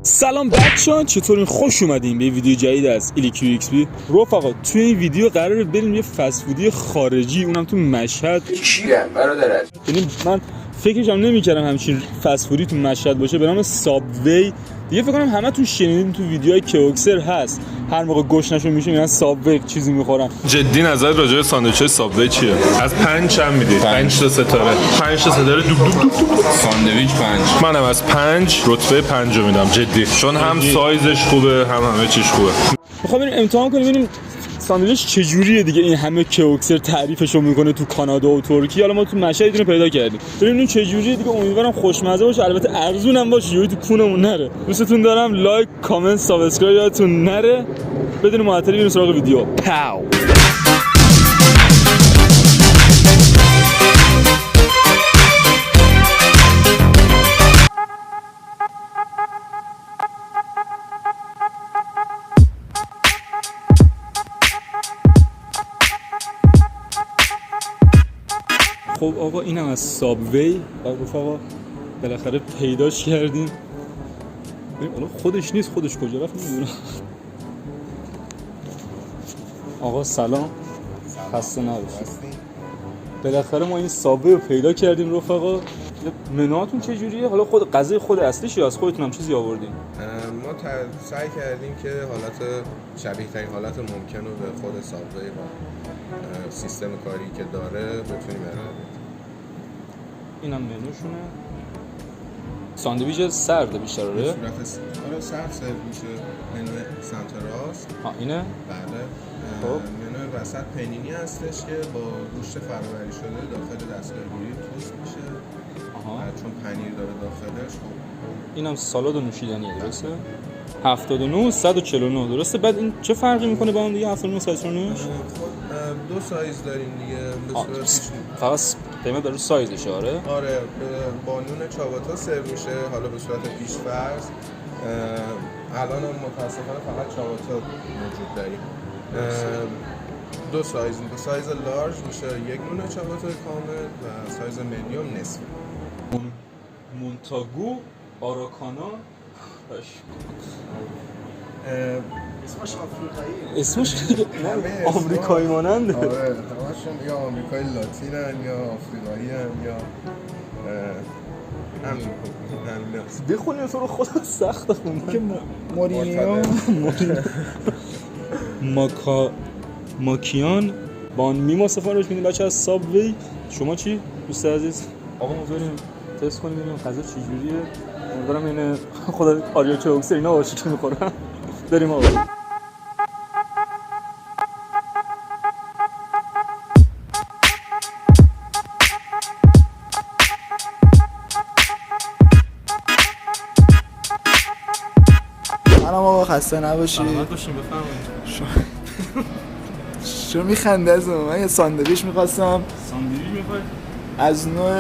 سلام بچه‌ها، چطورین؟ خوش اومدین به ویدیو جدید از ایلیکیو ایکس بی. رفقا توی این ویدیو قراره بریم یه فست فودی خارجی، اونم تو مشهد. کیرم برادر. یعنی من فکرش هم نمی‌کردم همچین فست فودی تو مشهد باشه به نام سابوی. دیگه فکر کنم همتون شنیدین تو ویدیوهای کیوکسر هست، هر موقع گشنشون میشه میگن سابوی چیزی میخورن. جدی نظر راجع به ساندویچ سابوی چیه؟ از 5 چند میدی؟ 5 تا ستاره. 5 تا ستاره دوب دوب دوب. ساندویچ 5. منم از 5 رتبه 5 رو میدم جدی. چون هم سایزش خوبه هم همه چیش خوبه. میخوام بریم امتحان کنیم ببینیم ساندویچ چجوریه دیگه. این همه کیوکسر تعریفشو میکنه تو کانادا و ترکیه، حالا ما تو مشهد اینو پیدا کردیم. بریم این چجوریه دیگه. امیدوارم خوشمزه باشه، البته ارزون هم باشه، یهو تو کونمون نره. دوستتون دارم. لایک، کامنت، سابسکرایب یادتون نره. بدون معطلی بریم سراغ ویدیو. پاو. خب آقا اینم از سابوی. آقا بالاخره پیداش کردیم. حالا خودش نیست، خودش کجا رفت نمیدونم. آقا سلام، خسته نباشید. بالاخره ما این سابوی رو پیدا کردیم رفقا. منوهاتون چجوریه؟ حالا خود غذای خود اصلیش یا از خودتون هم چیزی آوردین؟ ما سعی کردیم که حالت شبیه ترین حالت ممکن رو به خود سابوی و سیستم کاری که داره بتونیم ارائه بدیم. اینم منوشونه. ساندویچ سرده بیشتر آره؟ آره سرد سرو میشه. منو سمت راست. اینه؟ بله. خب منو وسط پنینی هستش که با گوشت فرآوری شده داخل دستگاه‌گیری توست میشه. چون پنیر داره داخلش. خب اینم سالاد و نوشیدنیه درسته؟ 79 149 درسته. بعد این چه فرقی میکنه با اون دیگه 79 149؟ خب دو سایز داریم دیگه به صورت فقط قیمت برای سایزشه آره؟ آره با نون چاباتا سرو میشه حالا به صورت پیش‌فرض. الان هم متاسفانه فقط چاباتا موجود داریم. دو سایز لارج میشه یک نون چاباتا کامل و سایز مدیوم نصف. مونتاگو آراکانا اسمش آفریقایی. اسمش آمریکایی ماننده. آره همشون یا آمریکایی لاتینن یا آفریقایی یا همین بخونی تو رو خدا سخت خوندن که مورینیو ماکیان بان میما سفارش میدیم بچه از سابوی. شما چی دوست عزیز؟ آقا ما بریم تست کنیم ببینیم غذا چجوریه. امیدوارم این خدا آریا کیوکسر اینا باشه که میخورم. بریم آقا. منم آقا خسته نباشی. سلامت باشین بفرمایید. چرا میخنده از من؟ یه ساندویچ میخواستم. ساندویچ میخواید؟ از نوع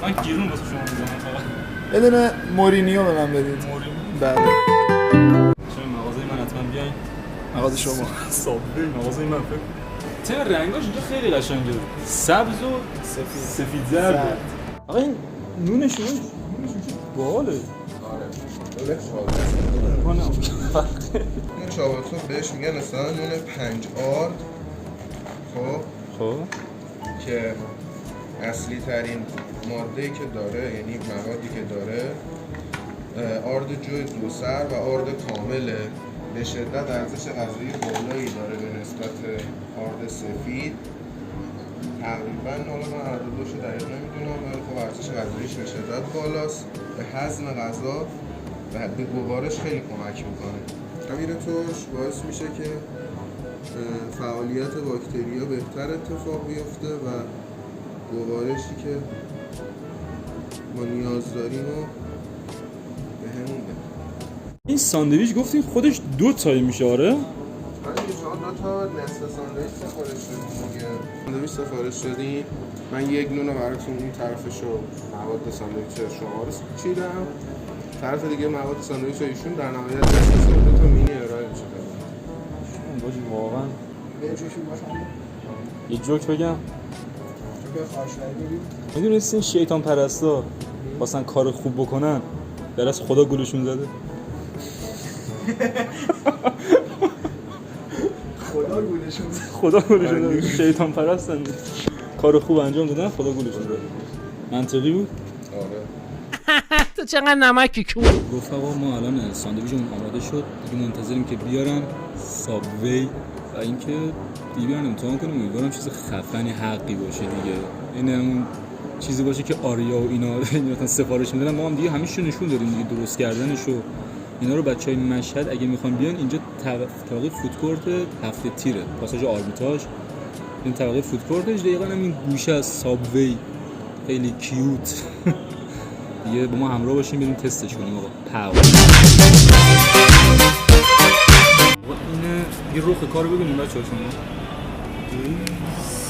من گیرون واسه شما میذارم فقط. یه دونه مورینیو به من بدید. مورینیو؟ بله. چه مغازه من حتما بیاین. مغازه شما. سابوی مغازه من فکر. چه رنگاش اینجا خیلی قشنگه. سبز و سفید زرد. آقا این نونش چه باحاله. آره نون چاباتا بهش میگن اصلا نون 5 آرد. خب که اصلی ترین ماده‌ای که داره یعنی موادی که داره آرد جوی دوسر و آرد کامله. به شدت ارزش غذایی بالایی داره به نسبت آرد سفید. تقریبا حالا من عدد دوشو دقیق نمیدونم ولی خب ارزش غذاییش به شدت بالاست. به هضم غذا و به گوارش خیلی کمک میکنه. تغییر توش باعث میشه که فعالیت باکتریا بهتر اتفاق بیفته و گوارشی که ما نیاز داریم رو به همون بده. این ساندویچ گفتین خودش 2 تایی میشه آره؟ آره شما 2 تا نصف ساندویچ سفارش دادین دیگه. ساندویچ سفارش دادین من یک نون براتون این طرفشو مواد ساندویچ شما رو چیدم، طرف دیگه مواد ساندویچ ایشون در نهایت نصف 2 تا مینی ارائه میشه. باجی واقعا یه جوک بگم. میدونستین شیطان پرستا واسن کار خوب بکنن در از خدا گلشون زده. خدا گلشون زده. شیطان پرستن. کار خوب انجام دادن، خدا گلشون زده. منطقی بود؟ آره. تو چقدر نمکی کون. گفت آقا ما الان ساندویچمون آماده شد، دیگه منتظریم که بیارن سابوی و اینکه دیگه بیارن امتحان کنیم. امیدوارم چیز خفنی حقی باشه دیگه. این همون چیزی باشه که آریا و اینا مثلا سفارش میدن، ما هم دیگه همیشه نشون دادیم دیگه درست کردنشو. اینا رو بچهای مشهد اگه میخوان بیان اینجا طبقه فودکورت هفته تیره، پاساژ آرمیتاژ، این طبقه فودکورتش دقیقاً همین گوشه از سابوی، خیلی کیوت. دیگه با ما همراه باشیم بریم تستش کنیم آقا. پاو اینه یه رخ کارو ببینیم بچه‌ها شما.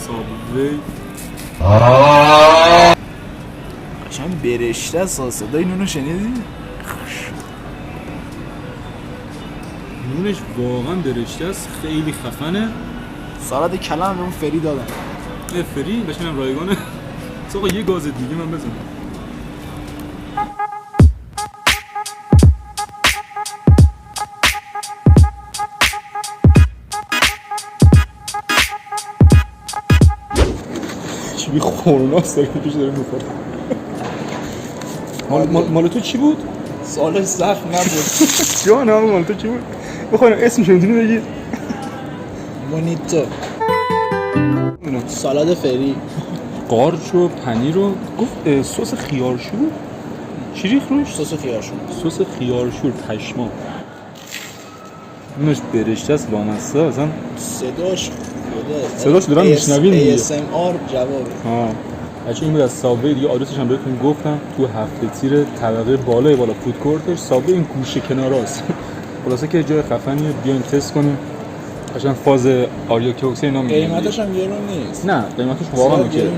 سابوی قشنگ برشته است. صدای نونو شنیدی؟ نونش واقعا برشته است، خیلی خفنه. سالاد کلم به اون فری دادن. فری بشینم رایگانه. آقا یه گاز دیگه من بزنم. چی بی خورناست داره پیش داره میخوره. مال تو چی بود؟ سالش سخت نبود. جانم مال تو چی بود؟ بخواین اسمش میتونی بگید؟ مونیتو. سالاد فری. قارچ و پنیر و گفت سس خیارشور. چی ریخ روش؟ سس خیارشور. سس خیارشور پشما. اونش برشته است لامصبه اصلا. صداش دارم میشنوین دیگه. ASMR جوابه. ها. بچه این بود از سابوی دیگه، آدرسش هم بهتون گفتم، تو هفته تیر طبقه بالا فود کورتش. سابوی این گوشه کناراست. خلاصه که جای خفنیه، بیاین تست کنیم. قشنگ فاز آریا کوکس اینا میگه. قیمتش هم گرون نیست. نه قیمتش واقعا اوکیه.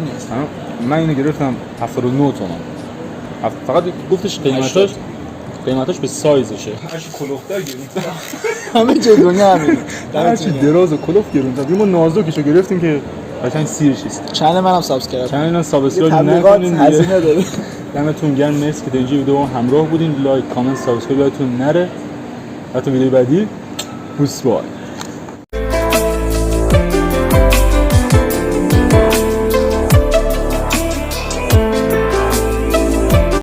من اینو گرفتم 79 تومن. فقط گفتش قیمتاش به سایزشه. هرچی کلوفتر گرفتم. همه جای دنیا همینه. هرچی دراز و کلوفت گرفتم. ما نازکشو گرفتیم که قشنگ سیر چیست. چنل منم سابسکرایب. چنل سابسکرایب نکنین دیگه. هزینه داره. دمتون گرم، مرسی که تا اینجا ویدیو همراه بودین. لایک، کامنت، سابسکرایب یادتون نره. تا ویدیو بعدی بوس بای.